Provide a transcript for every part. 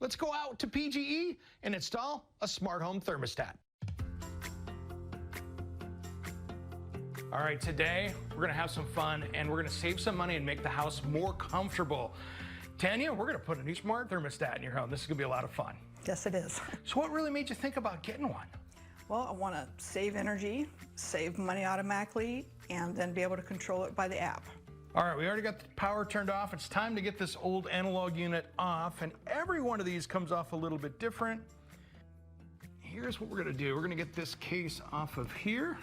let's go out to PGE and install a smart home thermostat. All right, today we're gonna have some fun and we're gonna save some money and make the house more comfortable. Tanya, we're gonna put a new smart thermostat in your home. This is gonna be a lot of fun. Yes, it is. So what really made you think about getting one? Well, I want to save energy, save money automatically, and then be able to control it by the app. All right, we already got the power turned off. It's time to get this old analog unit off, and every one of these comes off a little bit different. Here's what we're gonna do. We're gonna get this case off of here.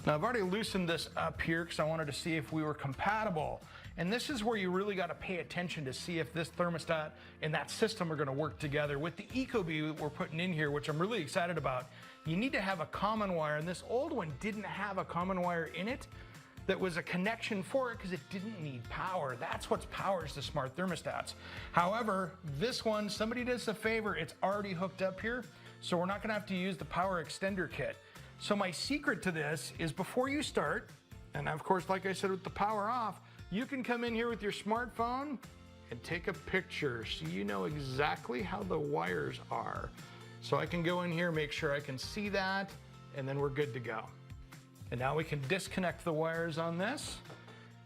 Now, I've already loosened this up here because I wanted to see if we were compatible. And this is where you really got to pay attention to see if this thermostat and that system are going to work together. With the Ecobee that we're putting in here, which I'm really excited about, you need to have a common wire. And this old one didn't have a common wire in it that was a connection for it because it didn't need power. That's what powers the smart thermostats. However, this one, somebody did us a favor. It's already hooked up here, so we're not going to have to use the power extender kit. So my secret to this is before you start, and of course, like I said, with the power off, you can come in here with your smartphone and take a picture so you know exactly how the wires are. So I can go in here, make sure I can see that, and then we're good to go. And now we can disconnect the wires on this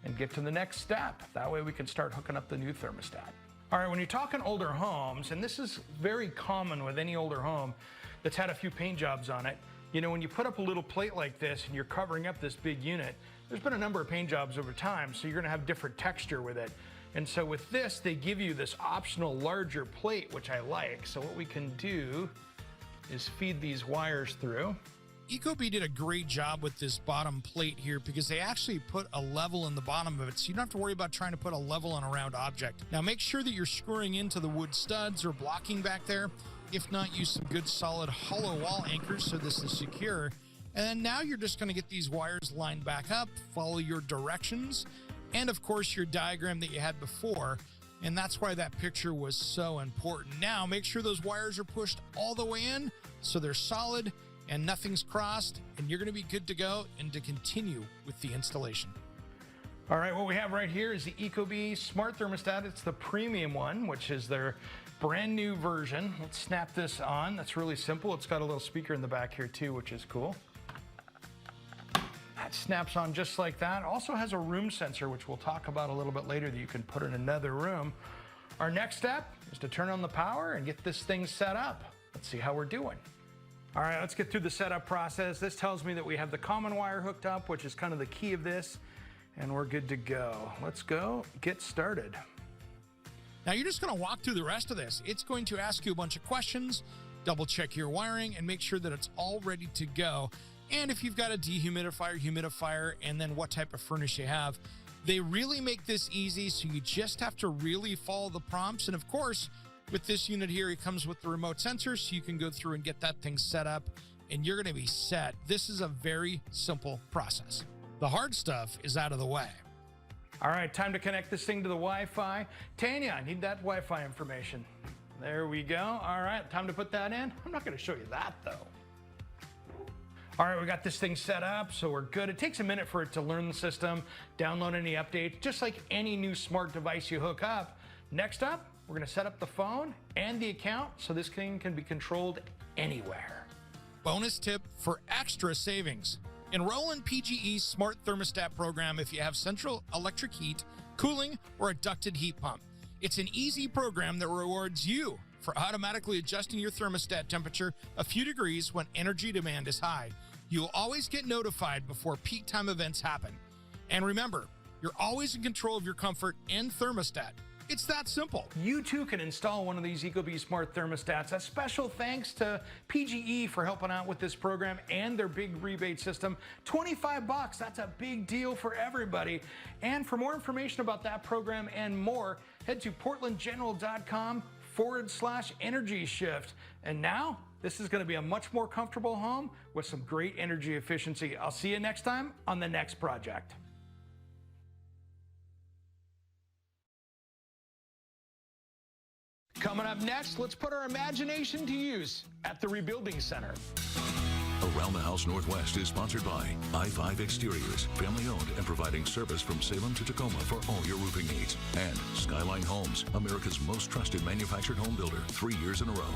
and get to the next step. That way we can start hooking up the new thermostat. All right, when you're talking older homes, and this is very common with any older home that's had a few paint jobs on it, you know, when you put up a little plate like this and you're covering up this big unit, there's been a number of paint jobs over time, so you're gonna have different texture with it. And so with this, they give you this optional larger plate, which I like. So what we can do is feed these wires through. Ecobee did a great job with this bottom plate here because they actually put a level in the bottom of it, so you don't have to worry about trying to put a level on a round object. Now make sure that you're screwing into the wood studs or blocking back there. If not, use some good solid hollow wall anchors so this is secure. And then now you're just going to get these wires lined back up, follow your directions, and of course your diagram that you had before. And that's why that picture was so important. Now make sure those wires are pushed all the way in so they're solid and nothing's crossed, and you're going to be good to go and to continue with the installation. All right, what we have right here is the Ecobee Smart Thermostat. It's the premium one, which is their brand new version. Let's snap this on. That's really simple. It's got a little speaker in the back here too, which is cool. That snaps on just like that. Also has a room sensor, which we'll talk about a little bit later, that you can put in another room. Our next step is to turn on the power and get this thing set up. Let's see how we're doing. All right, let's get through the setup process. This tells me that we have the common wire hooked up, which is kind of the key of this, and we're good to go. Let's go get started. Now you're just going to walk through the rest of this. It's going to ask you a bunch of questions, double check your wiring, and make sure that it's all ready to go. And if you've got a dehumidifier, humidifier, and then what type of furnace you have, they really make this easy, so you just have to really follow the prompts. And of course, with this unit here, it comes with the remote sensor, so you can go through and get that thing set up, and you're going to be set. This is a very simple process. The hard stuff is out of the way. All right, time to connect this thing to the Wi-Fi. Tanya, I need that Wi-Fi information. There we go. All right, time to put that in. I'm not going to show you that, though. All right, we got this thing set up, so we're good. It takes a minute for it to learn the system, download any updates, just like any new smart device you hook up. Next up, we're going to set up the phone and the account so this thing can be controlled anywhere. Bonus tip for extra savings. Enroll in PGE's Smart Thermostat program if you have central electric heat, cooling, or a ducted heat pump. It's an easy program that rewards you for automatically adjusting your thermostat temperature a few degrees when energy demand is high. You'll always get notified before peak time events happen. And remember, you're always in control of your comfort and thermostat. It's that simple. You too can install one of these Ecobee smart thermostats. A special thanks to PGE for helping out with this program and their big rebate system. $25, that's a big deal for everybody. And for more information about that program and more, head to portlandgeneral.com/energy shift. And now, this is going to be a much more comfortable home with some great energy efficiency. I'll see you next time on the next project. Coming up next, let's put our imagination to use at the Rebuilding Center. Around the House Northwest is sponsored by I-5 Exteriors, family owned and providing service from Salem to Tacoma for all your roofing needs. And Skyline Homes, America's most trusted manufactured home builder, 3 years in a row.